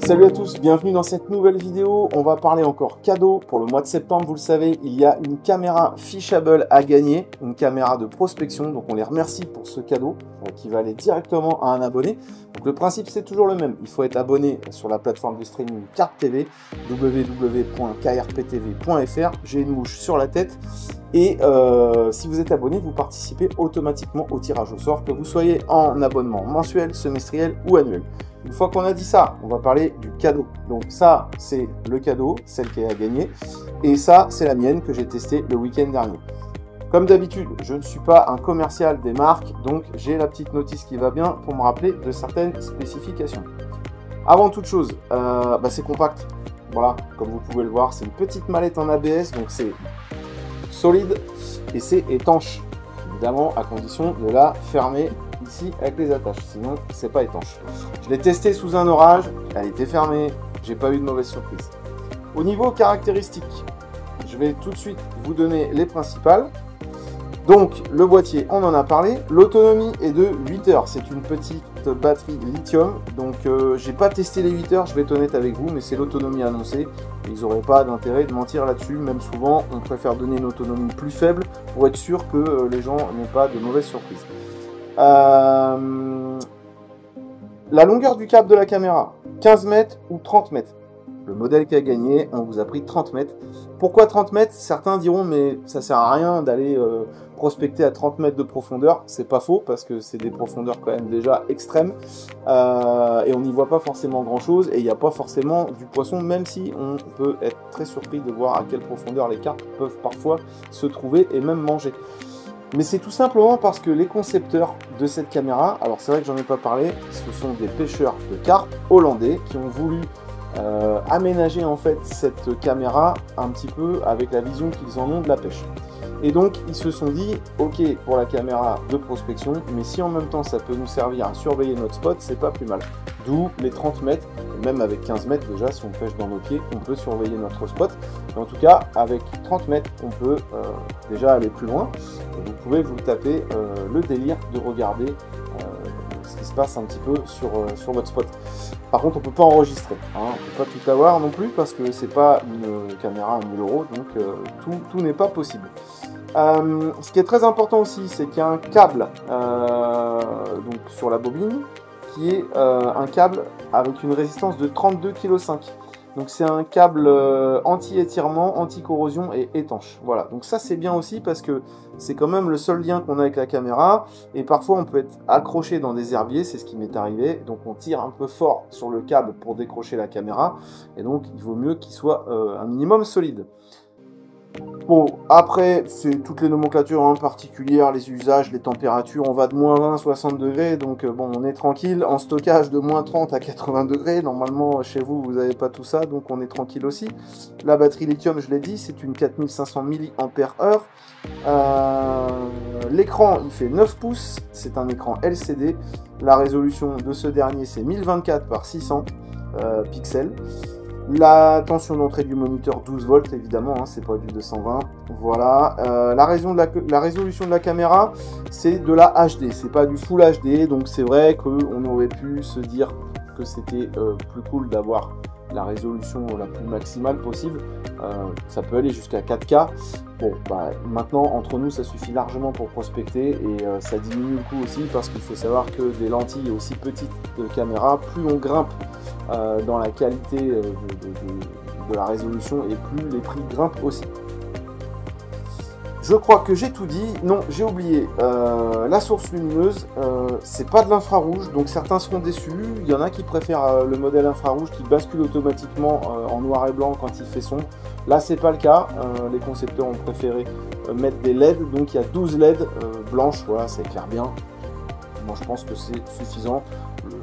Salut à tous, bienvenue dans cette nouvelle vidéo. On va parler encore cadeaux. Pour le mois de septembre, vous le savez, il y a une caméra Fishable à gagner, une caméra de prospection. Donc on les remercie pour ce cadeau qui va aller directement à un abonné. Donc le principe c'est toujours le même. Il faut être abonné sur la plateforme de streaming Carte TV, www.krptv.fr. J'ai une mouche sur la tête. Et si vous êtes abonné, vous participez automatiquement au tirage au sort, que vous soyez en abonnement mensuel, semestriel ou annuel. Une fois qu'on a dit ça, on va parler du cadeau. Donc ça, c'est le cadeau, celle qui est à gagner. Et ça, c'est la mienne que j'ai testée le week-end dernier. Comme d'habitude, je ne suis pas un commercial des marques, donc j'ai la petite notice qui va bien pour me rappeler de certaines spécifications. Avant toute chose, c'est compact. Voilà, comme vous pouvez le voir, c'est une petite mallette en ABS, donc c'est solide et c'est étanche. Évidemment, à condition de la fermer ici avec les attaches, sinon c'est pas étanche. Je l'ai testé sous un orage, elle était fermée, j'ai pas eu de mauvaise surprise. Au niveau caractéristiques, je vais tout de suite vous donner les principales. Donc le boîtier, on en a parlé, l'autonomie est de 8 heures, c'est une petite batterie lithium, donc j'ai pas testé les 8 heures, je vais être honnête avec vous, mais c'est l'autonomie annoncée, ils n'auraient pas d'intérêt de mentir là-dessus, même souvent on préfère donner une autonomie plus faible pour être sûr que les gens n'aient pas de mauvaises surprises. La longueur du câble de la caméra, 15 mètres ou 30 mètres. Le modèle qui a gagné, on vous a pris 30 mètres. Pourquoi 30 mètres? Certains diront, mais ça sert à rien d'aller prospecter à 30 mètres de profondeur. C'est pas faux, parce que c'est des profondeurs quand même déjà extrêmes. Et on n'y voit pas forcément grand-chose, et il n'y a pas forcément du poisson, même si on peut être très surpris de voir à quelle profondeur les carpes peuvent parfois se trouver et même manger. Mais c'est tout simplement parce que les concepteurs de cette caméra, alors c'est vrai que j'en ai pas parlé, ce sont des pêcheurs de carpes hollandais qui ont voulu aménager en fait cette caméra un petit peu avec la vision qu'ils en ont de la pêche. Et donc ils se sont dit, ok pour la caméra de prospection, mais si en même temps ça peut nous servir à surveiller notre spot, c'est pas plus mal. D'où les 30 mètres, même avec 15 mètres déjà, si on pêche dans nos pieds, on peut surveiller notre spot. Mais en tout cas, avec 30 mètres, on peut déjà aller plus loin. Et vous pouvez vous taper le délire de regarder ce qui se passe un petit peu sur votre spot. Par contre, on ne peut pas enregistrer, hein, on ne peut pas tout avoir non plus, parce que c'est pas une caméra à 1000 €, donc tout n'est pas possible. Ce qui est très important aussi, c'est qu'il y a un câble donc sur la bobine, qui est un câble avec une résistance de 32,5 kg. Donc c'est un câble anti-étirement, anti-corrosion et étanche. Voilà, donc ça c'est bien aussi parce que c'est quand même le seul lien qu'on a avec la caméra. Et parfois on peut être accroché dans des herbiers, c'est ce qui m'est arrivé. Donc on tire un peu fort sur le câble pour décrocher la caméra. Et donc il vaut mieux qu'il soit un minimum solide. Bon, après, c'est toutes les nomenclatures particulières, les usages, les températures, on va de moins 20 à 60 degrés, donc bon, on est tranquille. En stockage de moins 30 à 80 degrés, normalement, chez vous, vous n'avez pas tout ça, donc on est tranquille aussi. La batterie lithium, je l'ai dit, c'est une 4500 mAh. L'écran, il fait 9 pouces, c'est un écran LCD. La résolution de ce dernier, c'est 1024 par 600 pixels. La tension d'entrée du moniteur 12 volts évidemment, hein, c'est pas du 220. Voilà. La résolution de la caméra, c'est de la HD, c'est pas du Full HD, donc c'est vrai qu'on aurait pu se dire que c'était plus cool d'avoir la résolution la plus maximale possible. Ça peut aller jusqu'à 4K. Bon, maintenant, entre nous, ça suffit largement pour prospecter et ça diminue le coût aussi parce qu'il faut savoir que des lentilles aussi petites de caméra, plus on grimpe dans la qualité de la résolution et plus les prix grimpent aussi. Je crois que j'ai tout dit. Non, j'ai oublié. La source lumineuse, c'est pas de l'infrarouge, donc certains seront déçus. Il y en a qui préfèrent le modèle infrarouge qui bascule automatiquement en noir et blanc quand il fait sombre. Là, c'est pas le cas. Les concepteurs ont préféré mettre des LED, donc il y a 12 LED blanches. Voilà, ça éclaire bien. Moi, je pense que c'est suffisant.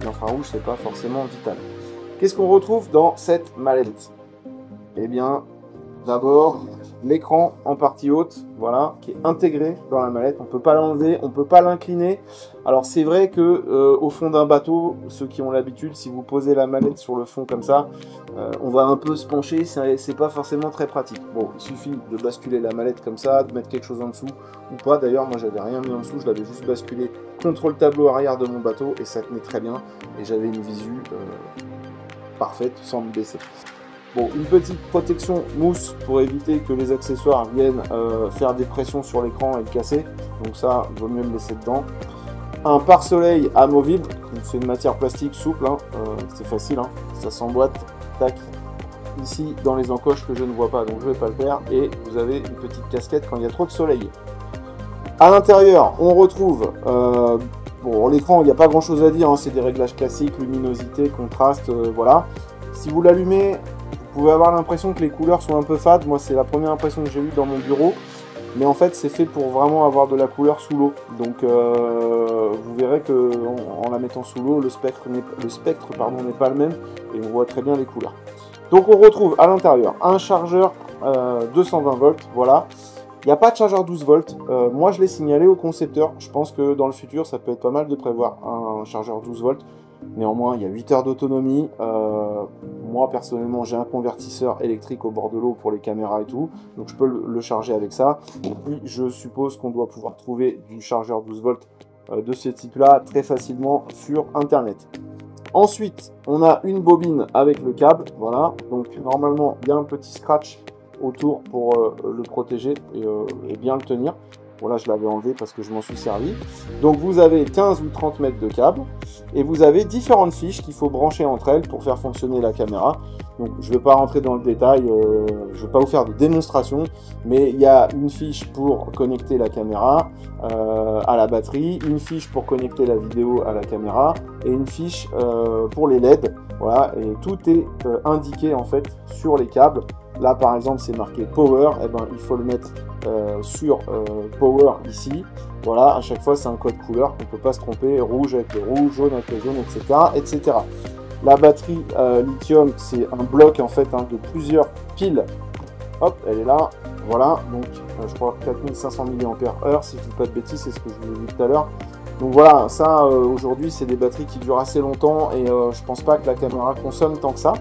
L'infrarouge, c'est pas forcément vital. Qu'est-ce qu'on retrouve dans cette mallette? Eh bien, d'abord, l'écran en partie haute, voilà, qui est intégré dans la mallette. On ne peut pas l'enlever, on ne peut pas l'incliner. Alors c'est vrai que au fond d'un bateau, ceux qui ont l'habitude, si vous posez la mallette sur le fond comme ça, on va un peu se pencher, c'est pas forcément très pratique. Bon, il suffit de basculer la mallette comme ça, de mettre quelque chose en dessous, ou pas. D'ailleurs, moi j'avais rien mis en dessous, je l'avais juste basculé contre le tableau arrière de mon bateau, et ça tenait très bien, et j'avais une visu parfaite sans me baisser. Bon, une petite protection mousse pour éviter que les accessoires viennent faire des pressions sur l'écran et le casser. Donc ça, il vaut mieux le laisser dedans. Un pare-soleil amovible, c'est une matière plastique souple, hein, c'est facile, hein, ça s'emboîte, tac, ici dans les encoches que je ne vois pas, donc je ne vais pas le faire. Et vous avez une petite casquette quand il y a trop de soleil. À l'intérieur, on retrouve, bon, l'écran, il n'y a pas grand chose à dire, hein, c'est des réglages classiques, luminosité, contraste, voilà. Si vous l'allumez, vous pouvez avoir l'impression que les couleurs sont un peu fades. Moi, c'est la première impression que j'ai eue dans mon bureau. Mais en fait, c'est fait pour vraiment avoir de la couleur sous l'eau. Donc, vous verrez que en la mettant sous l'eau, le spectre n'est pas le même. Et on voit très bien les couleurs. Donc, on retrouve à l'intérieur un chargeur 220 volts. Voilà. Il n'y a pas de chargeur 12 volts. Moi, je l'ai signalé au concepteur. Je pense que dans le futur, ça peut être pas mal de prévoir un chargeur 12 volts. Néanmoins, il y a 8 heures d'autonomie. Moi, personnellement, j'ai un convertisseur électrique au bord de l'eau pour les caméras et tout. Donc, je peux le charger avec ça. Et puis, je suppose qu'on doit pouvoir trouver du chargeur 12 volts de ce type-là très facilement sur Internet. Ensuite, on a une bobine avec le câble. Voilà. Donc, normalement, il y a un petit scratch autour pour le protéger et bien le tenir. Voilà, je l'avais enlevé parce que je m'en suis servi. Donc vous avez 15 ou 30 mètres de câble et vous avez différentes fiches qu'il faut brancher entre elles pour faire fonctionner la caméra. Donc je ne vais pas rentrer dans le détail, je ne vais pas vous faire de démonstration, mais il y a une fiche pour connecter la caméra à la batterie, une fiche pour connecter la vidéo à la caméra et une fiche pour les LED. Voilà, et tout est indiqué en fait sur les câbles. Là par exemple c'est marqué Power, et ben il faut le mettre sur Power ici. Voilà, à chaque fois c'est un code couleur, on ne peut pas se tromper, rouge avec le rouge, jaune avec le jaune, etc. La batterie lithium, c'est un bloc en fait hein, de plusieurs piles. Hop, elle est là, voilà, donc je crois 4500 mAh, si je ne dis pas de bêtises, c'est ce que je vous ai dit tout à l'heure. Donc voilà, ça aujourd'hui c'est des batteries qui durent assez longtemps et je pense pas que la caméra consomme tant que ça.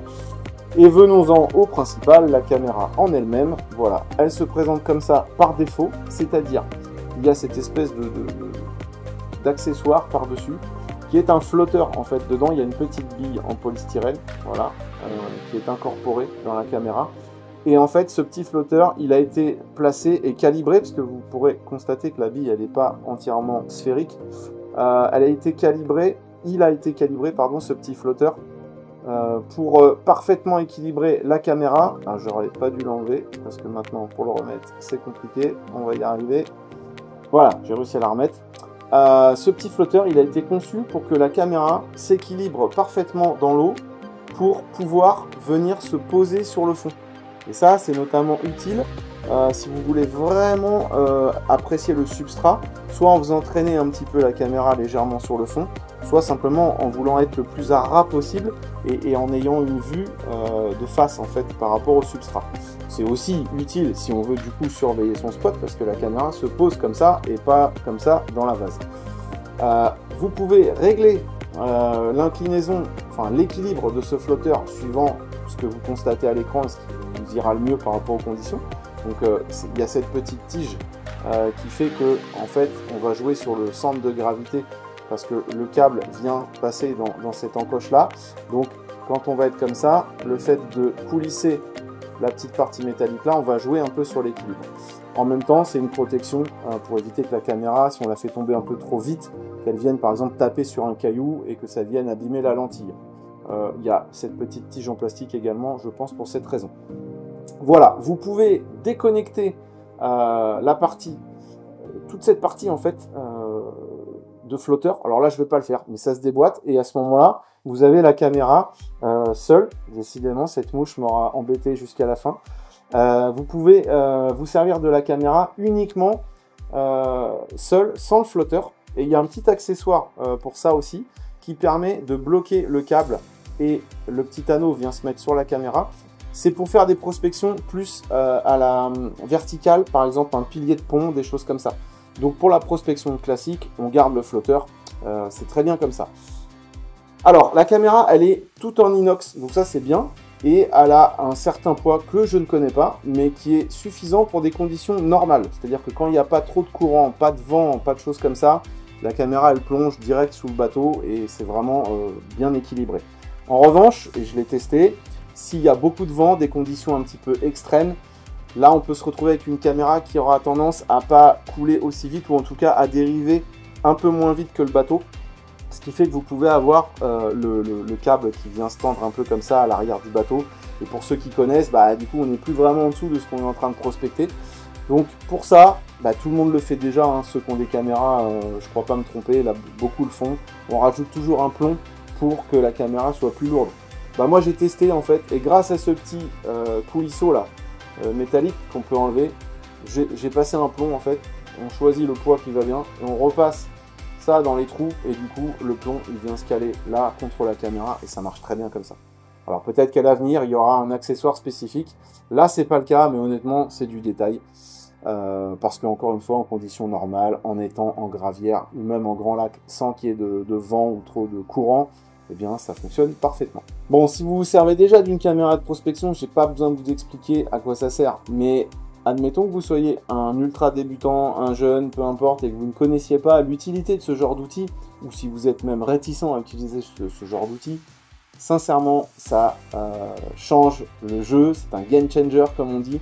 Et venons-en au principal, la caméra en elle-même. Voilà, elle se présente comme ça par défaut, c'est-à-dire il y a cette espèce d'accessoire par-dessus qui est un flotteur en fait. Dedans il y a une petite bille en polystyrène, voilà, qui est incorporée dans la caméra. Et en fait ce petit flotteur il a été placé et calibré, parce que vous pourrez constater que la bille elle n'est pas entièrement sphérique. Elle a été calibrée, il a été calibré pardon, ce petit flotteur. Pour parfaitement équilibrer la caméra. J'aurais pas dû l'enlever parce que maintenant pour le remettre c'est compliqué, on va y arriver. Voilà, j'ai réussi à la remettre. Ce petit flotteur il a été conçu pour que la caméra s'équilibre parfaitement dans l'eau pour pouvoir venir se poser sur le fond. Et ça c'est notamment utile si vous voulez vraiment apprécier le substrat, soit en faisant traîner un petit peu la caméra légèrement sur le fond, soit simplement en voulant être le plus à ras possible et en ayant une vue de face en fait par rapport au substrat. C'est aussi utile si on veut du coup surveiller son spot parce que la caméra se pose comme ça et pas comme ça dans la vase. Vous pouvez régler l'inclinaison, enfin l'équilibre de ce flotteur suivant ce que vous constatez à l'écran et ce qui vous ira le mieux par rapport aux conditions. Donc il y a cette petite tige qui fait que en fait on va jouer sur le centre de gravité parce que le câble vient passer dans cette encoche là. Donc quand on va être comme ça, le fait de coulisser la petite partie métallique là, on va jouer un peu sur l'équilibre. En même temps, c'est une protection pour éviter que la caméra, si on la fait tomber un peu trop vite, qu'elle vienne par exemple taper sur un caillou et que ça vienne abîmer la lentille. Il y a cette petite tige en plastique également, je pense, pour cette raison. Voilà, vous pouvez déconnecter la partie, toute cette partie en fait de flotteur. Alors là, je ne vais pas le faire, mais ça se déboîte et à ce moment-là, vous avez la caméra seule. Décidément, cette mouche m'aura embêté jusqu'à la fin. Vous pouvez vous servir de la caméra uniquement seule, sans le flotteur. Et il y a un petit accessoire pour ça aussi, qui permet de bloquer le câble et le petit anneau vient se mettre sur la caméra. C'est pour faire des prospections plus à la verticale, par exemple un pilier de pont, des choses comme ça. Donc pour la prospection classique, on garde le flotteur, c'est très bien comme ça. Alors la caméra, elle est toute en inox, donc ça c'est bien. Et elle a un certain poids que je ne connais pas, mais qui est suffisant pour des conditions normales. C'est-à-dire que quand il n'y a pas trop de courant, pas de vent, pas de choses comme ça, la caméra elle plonge direct sous le bateau et c'est vraiment bien équilibré. En revanche, et je l'ai testé, s'il y a beaucoup de vent, des conditions un petit peu extrêmes, là on peut se retrouver avec une caméra qui aura tendance à pas couler aussi vite, ou en tout cas à dériver un peu moins vite que le bateau. Ce qui fait que vous pouvez avoir le câble qui vient se tendre un peu comme ça à l'arrière du bateau. Et pour ceux qui connaissent, du coup on n'est plus vraiment en dessous de ce qu'on est en train de prospecter. Donc pour ça, tout le monde le fait déjà, hein, ceux qui ont des caméras, je crois pas me tromper, là beaucoup le font. On rajoute toujours un plomb pour que la caméra soit plus lourde. Moi j'ai testé en fait, et grâce à ce petit coulisseau là, métallique qu'on peut enlever, j'ai passé un plomb en fait. On choisit le poids qui va bien et on repasse ça dans les trous, et du coup le plomb il vient se caler là contre la caméra et ça marche très bien comme ça. Alors peut-être qu'à l'avenir il y aura un accessoire spécifique, là c'est pas le cas, mais honnêtement c'est du détail, parce qu'encore une fois en conditions normales, en étant en gravière ou même en grand lac sans qu'il y ait de vent ou trop de courant, eh bien ça fonctionne parfaitement. Bon, si vous vous servez déjà d'une caméra de prospection, j'ai pas besoin de vous expliquer à quoi ça sert, mais admettons que vous soyez un ultra débutant, un jeune, peu importe, et que vous ne connaissiez pas l'utilité de ce genre d'outil, ou si vous êtes même réticent à utiliser ce genre d'outil, sincèrement, ça change le jeu, c'est un game changer comme on dit.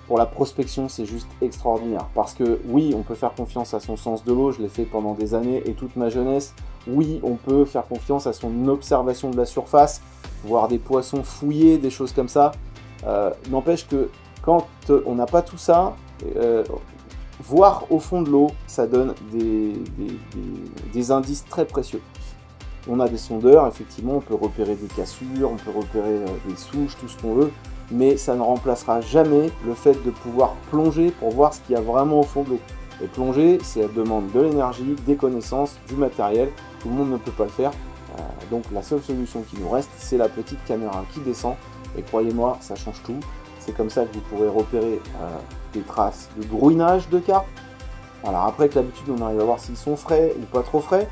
Pour la prospection, c'est juste extraordinaire, parce que oui, on peut faire confiance à son sens de l'eau, je l'ai fait pendant des années et toute ma jeunesse. Oui, on peut faire confiance à son observation de la surface, voir des poissons fouillés, des choses comme ça. N'empêche que quand on n'a pas tout ça, voir au fond de l'eau, ça donne des indices très précieux. On a des sondeurs, effectivement, on peut repérer des cassures, on peut repérer des souches, tout ce qu'on veut, mais ça ne remplacera jamais le fait de pouvoir plonger pour voir ce qu'il y a vraiment au fond de l'eau. Et plonger, ça demande de l'énergie, des connaissances, du matériel, tout le monde ne peut pas le faire. Donc la seule solution qui nous reste, c'est la petite caméra qui descend, et croyez-moi, ça change tout. C'est comme ça que vous pourrez repérer des traces de grouinage de carpes. Alors après, que l'habitude, on arrive à voir s'ils sont frais ou pas trop frais.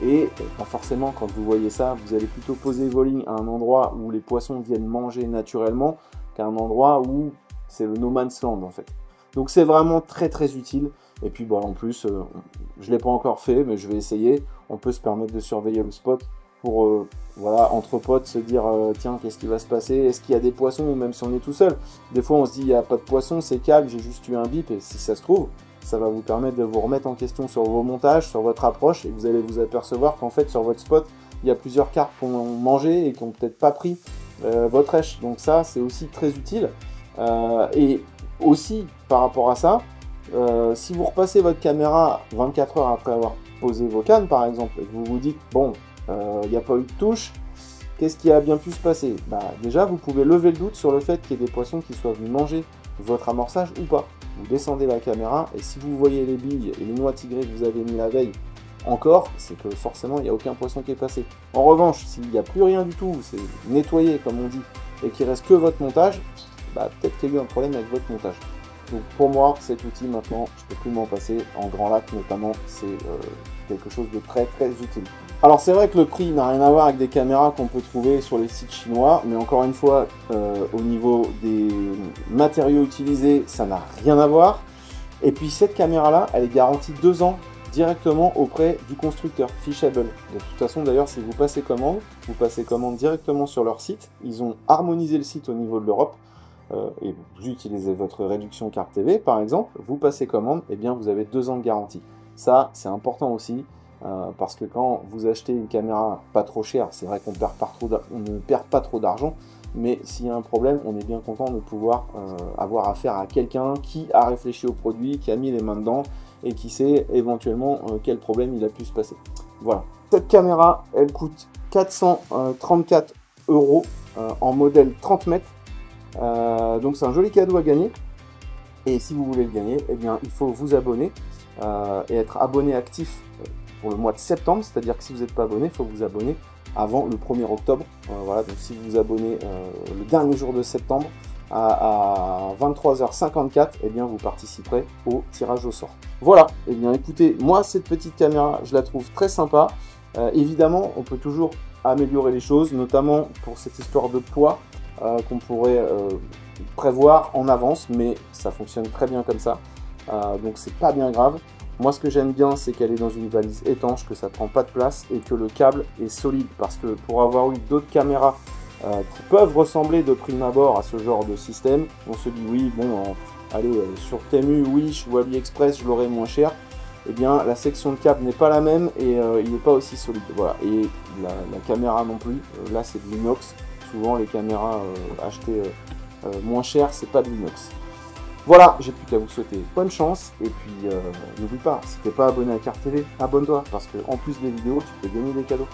Et pas forcément, quand vous voyez ça, vous allez plutôt poser vos lignes à un endroit où les poissons viennent manger naturellement, qu'à un endroit où c'est le no man's land en fait. Donc c'est vraiment très très utile. Et puis en plus, je ne l'ai pas encore fait, mais je vais essayer. On peut se permettre de surveiller le spot pour, voilà, entre potes, se dire tiens, qu'est-ce qui va se passer? Est-ce qu'il y a des poissons? Ou même si on est tout seul. Des fois, on se dit, il n'y a pas de poissons, c'est calme, j'ai juste eu un bip. Et si ça se trouve, ça va vous permettre de vous remettre en question sur vos montages, sur votre approche. Et vous allez vous apercevoir qu'en fait, sur votre spot, il y a plusieurs carpes qui ont mangé et qui n'ont peut-être pas pris votre èche. Donc ça, c'est aussi très utile. Et aussi, par rapport à ça, si vous repassez votre caméra 24 heures après avoir posé vos cannes, par exemple, et que vous vous dites, bon, il n'y a pas eu de touche, qu'est-ce qui a bien pu se passer? Déjà, vous pouvez lever le doute sur le fait qu'il y ait des poissons qui soient venus manger votre amorçage ou pas. Vous descendez la caméra, et si vous voyez les billes et les noix tigrées que vous avez mis la veille encore, c'est que forcément, il n'y a aucun poisson qui est passé. En revanche, s'il n'y a plus rien du tout, c'est nettoyé, comme on dit, et qu'il reste que votre montage, peut-être qu'il y a eu un problème avec votre montage. Donc pour moi, cet outil maintenant, je ne peux plus m'en passer. En grand lac notamment, c'est quelque chose de très très utile. Alors c'est vrai que le prix n'a rien à voir avec des caméras qu'on peut trouver sur les sites chinois, mais encore une fois, au niveau des matériaux utilisés, ça n'a rien à voir. Et puis cette caméra-là, elle est garantie 2 ans directement auprès du constructeur, Fishable. De toute façon, d'ailleurs, si vous passez commande directement sur leur site. Ils ont harmonisé le site au niveau de l'Europe. Et vous utilisez votre réduction carte TV, par exemple, vous passez commande, et bien vous avez 2 ans de garantie. Ça, c'est important aussi. Parce que quand vous achetez une caméra pas trop chère, c'est vrai qu'on ne perd pas trop d'argent, mais s'il y a un problème, on est bien content de pouvoir avoir affaire à quelqu'un qui a réfléchi au produit, qui a mis les mains dedans et qui sait éventuellement quel problème il a pu se passer. Voilà. Cette caméra, elle coûte 434 € en modèle 30 mètres. Donc c'est un joli cadeau à gagner. Et si vous voulez le gagner, eh bien, il faut vous abonner et être abonné actif pour le mois de septembre, c'est-à-dire que si vous n'êtes pas abonné, il faut vous abonner avant le 1er octobre. Voilà, donc si vous vous abonnez le dernier jour de septembre à 23h54, eh bien vous participerez au tirage au sort. Voilà, eh bien écoutez, moi cette petite caméra, je la trouve très sympa. Évidemment, on peut toujours améliorer les choses, notamment pour cette histoire de poids qu'on pourrait prévoir en avance, mais ça fonctionne très bien comme ça. Donc c'est pas bien grave. Moi, ce que j'aime bien, c'est qu'elle est dans une valise étanche, que ça prend pas de place et que le câble est solide. Parce que pour avoir eu d'autres caméras qui peuvent ressembler de prime abord à ce genre de système, on se dit oui, bon, allez, sur Temu, Wish ou AliExpress, je l'aurai moins cher. Eh bien, la section de câble n'est pas la même et il n'est pas aussi solide. Voilà. Et la caméra non plus. Là, c'est de l'inox. Souvent, les caméras achetées moins chères, c'est pas de l'inox. Voilà, j'ai plus qu'à vous souhaiter bonne chance, et puis n'oublie pas, si t'es pas abonné à Carte TV, abonne-toi, parce que en plus des vidéos, tu peux gagner des cadeaux.